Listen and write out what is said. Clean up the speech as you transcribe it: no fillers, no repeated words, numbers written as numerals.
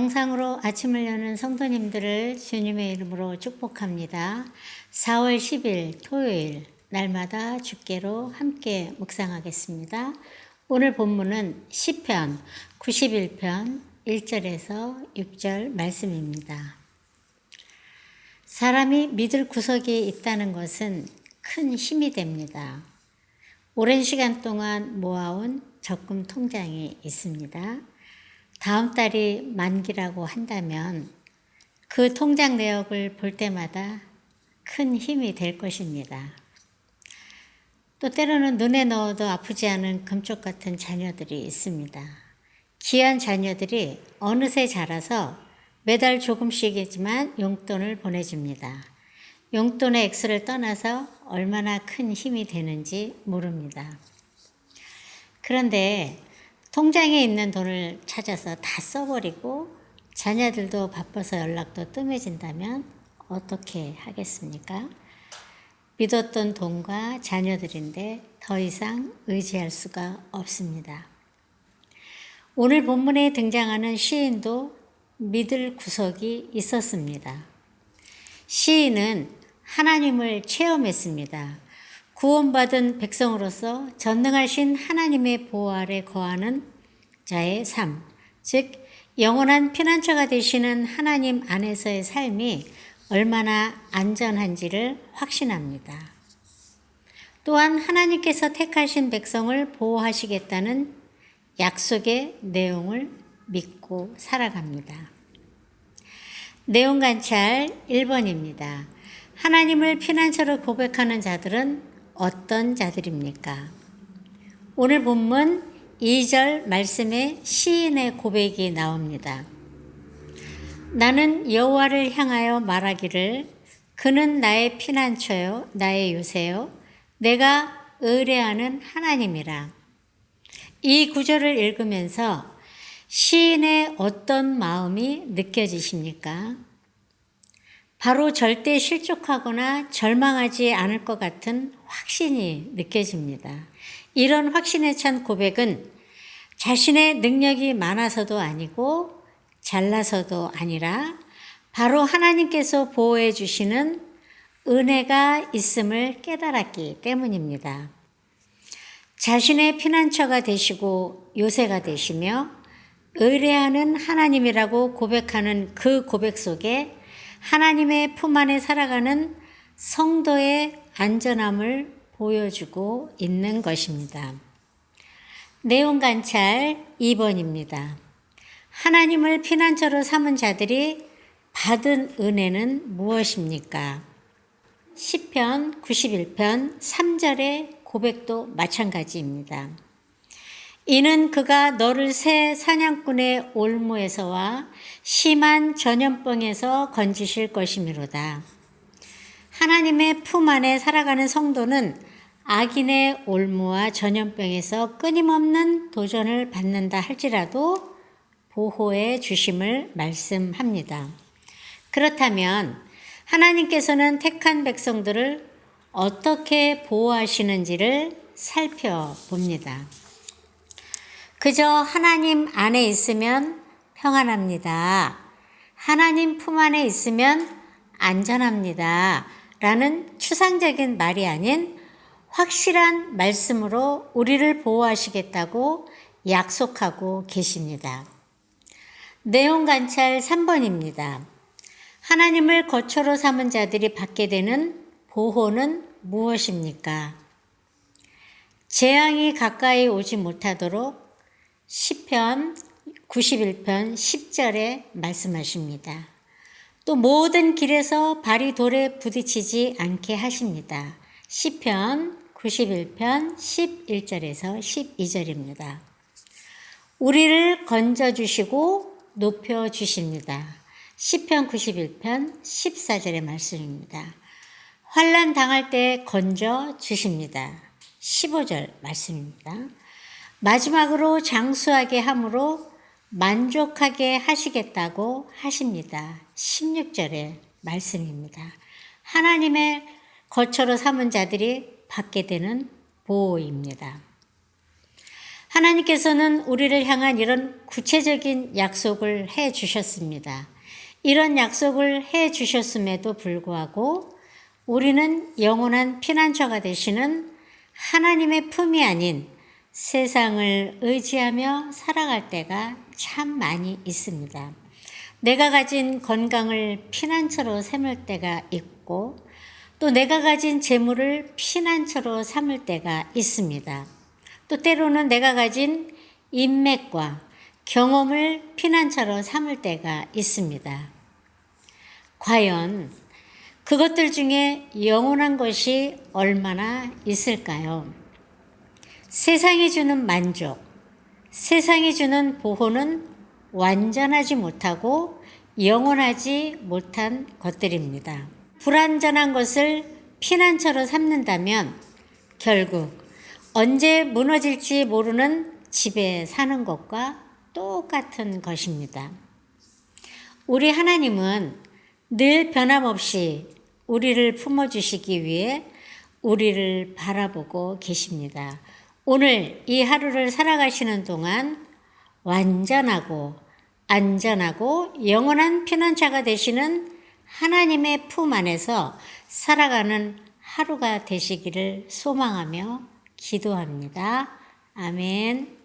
영상으로 아침을 여는 성도님들을 주님의 이름으로 축복합니다. 4월 10일 토요일 날마다 주께로 함께 묵상하겠습니다. 오늘 본문은 시편 91편 1절에서 6절 말씀입니다. 사람이 믿을 구석이 있다는 것은 큰 힘이 됩니다. 오랜 시간 동안 모아온 적금 통장이 있습니다. 다음 달이 만기라고 한다면 그 통장 내역을 볼 때마다 큰 힘이 될 것입니다. 또 때로는 눈에 넣어도 아프지 않은 금쪽 같은 자녀들이 있습니다. 귀한 자녀들이 어느새 자라서 매달 조금씩이지만 용돈을 보내줍니다. 용돈의 액수를 떠나서 얼마나 큰 힘이 되는지 모릅니다. 그런데 통장에 있는 돈을 찾아서 다 써버리고 자녀들도 바빠서 연락도 뜸해진다면 어떻게 하겠습니까? 믿었던 돈과 자녀들인데 더 이상 의지할 수가 없습니다. 오늘 본문에 등장하는 시인도 믿을 구석이 있었습니다. 시인은 하나님을 체험했습니다. 구원받은 백성으로서 전능하신 하나님의 보호 아래 거하는 자의 삶, 즉 영원한 피난처가 되시는 하나님 안에서의 삶이 얼마나 안전한지를 확신합니다. 또한 하나님께서 택하신 백성을 보호하시겠다는 약속의 내용을 믿고 살아갑니다. 내용 관찰 1번입니다. 하나님을 피난처로 고백하는 자들은 어떤 자들입니까? 오늘 본문 2절 말씀에 시인의 고백이 나옵니다. 나는 여호와를 향하여 말하기를 그는 나의 피난처요 나의 요새요 내가 의뢰하는 하나님이라. 이 구절을 읽으면서 시인의 어떤 마음이 느껴지십니까? 바로 절대 실족하거나 절망하지 않을 것 같은 확신이 느껴집니다. 이런 확신에 찬 고백은 자신의 능력이 많아서도 아니고 잘나서도 아니라 바로 하나님께서 보호해 주시는 은혜가 있음을 깨달았기 때문입니다. 자신의 피난처가 되시고 요새가 되시며 의뢰하는 하나님이라고 고백하는 그 고백 속에 하나님의 품 안에 살아가는 성도의 안전함을 보여주고 있는 것입니다. 내용 관찰 2번입니다. 하나님을 피난처로 삼은 자들이 받은 은혜는 무엇입니까? 시편 91편 3절의 고백도 마찬가지입니다. 이는 그가 너를 새 사냥꾼의 올무에서와 심한 전염병에서 건지실 것이미로다. 하나님의 품 안에 살아가는 성도는 악인의 올무와 전염병에서 끊임없는 도전을 받는다 할지라도 보호해 주심을 말씀합니다. 그렇다면 하나님께서는 택한 백성들을 어떻게 보호하시는지를 살펴봅니다. 그저 하나님 안에 있으면 평안합니다. 하나님 품 안에 있으면 안전합니다. 라는 추상적인 말이 아닌 확실한 말씀으로 우리를 보호하시겠다고 약속하고 계십니다. 내용 관찰 3번입니다. 하나님을 거처로 삼은 자들이 받게 되는 보호는 무엇입니까? 재앙이 가까이 오지 못하도록 시편 91편 10절에 말씀하십니다. 또 모든 길에서 발이 돌에 부딪히지 않게 하십니다. 시편 91편 11절에서 12절입니다. 우리를 건져주시고 높여주십니다. 시편 91편 14절의 말씀입니다. 환난 당할 때 건져주십니다. 15절 말씀입니다. 마지막으로 장수하게 함으로 만족하게 하시겠다고 하십니다. 16절의 말씀입니다. 하나님의 거처로 삼은 자들이 받게 되는 보호입니다. 하나님께서는 우리를 향한 이런 구체적인 약속을 해 주셨습니다. 이런 약속을 해 주셨음에도 불구하고 우리는 영원한 피난처가 되시는 하나님의 품이 아닌 세상을 의지하며 살아갈 때가 참 많이 있습니다. 내가 가진 건강을 피난처로 삼을 때가 있고 또 내가 가진 재물을 피난처로 삼을 때가 있습니다. 또 때로는 내가 가진 인맥과 경험을 피난처로 삼을 때가 있습니다. 과연 그것들 중에 영원한 것이 얼마나 있을까요? 세상이 주는 만족, 세상이 주는 보호는 완전하지 못하고 영원하지 못한 것들입니다. 불완전한 것을 피난처로 삼는다면 결국 언제 무너질지 모르는 집에 사는 것과 똑같은 것입니다. 우리 하나님은 늘 변함없이 우리를 품어주시기 위해 우리를 바라보고 계십니다. 오늘 이 하루를 살아가시는 동안 완전하고 안전하고 영원한 피난처가 되시는 하나님의 품 안에서 살아가는 하루가 되시기를 소망하며 기도합니다. 아멘.